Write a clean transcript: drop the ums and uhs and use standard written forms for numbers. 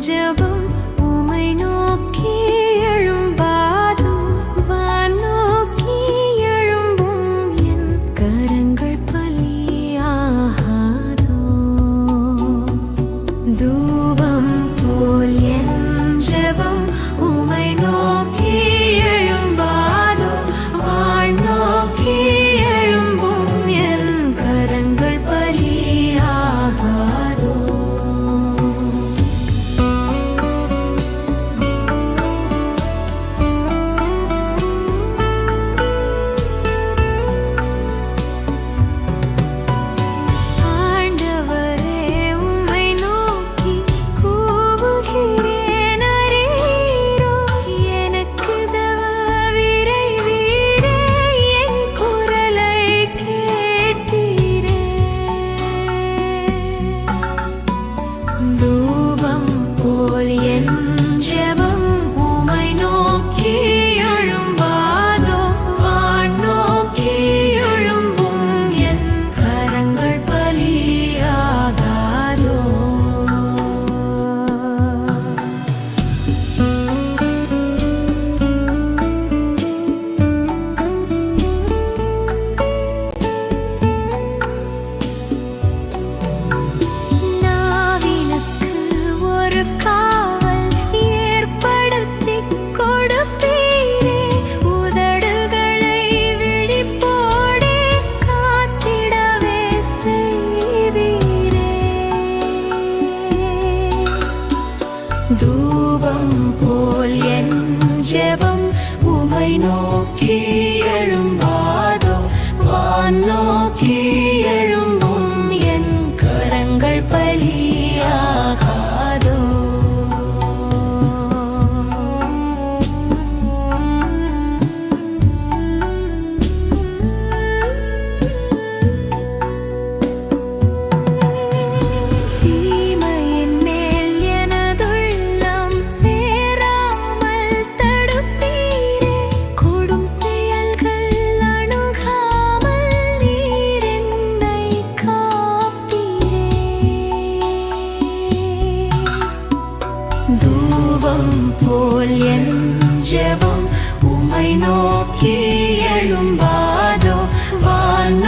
ஜெபம் உமை நோக்கி எழும்பாதோ வான் நோக்கி எழும்பும் என் கரங்கள் பலியாகாதோ தூபம் போல் என் ஜெபம் உமை நோக்கி எழும்பாதோ வான் நோக்கி எழும்பும் என் கரங்கள் பலியாகாதோ தூபம் போல் என் ஜெபம் உமை நோக்கி எழும்பாதோ வான் நோக்கி எழும்பும் என் கரங்கள் பலியாகாதோ காவல் ஏற்படுத்திக் கொடுப்பீரே உதடுகளை விழிப்போடே காத்திடவே செய்வீரே தூபம் போல் என் ஜெபம் உமை நோக்கி எழும்பாதோ வான் நோக்கி எழும்பும் என் கரங்கள் பலியாகாதோ தீமையின் மேல் எனதுள்ளம் சேராமல் தடுப்பீரே கொடும் செயல்கள் அணுகாமல் நீர் என்னை காப்பீரே தூபம் போல் என் ஜெபம் உமை நோக்கி எழும்பாதோ வான்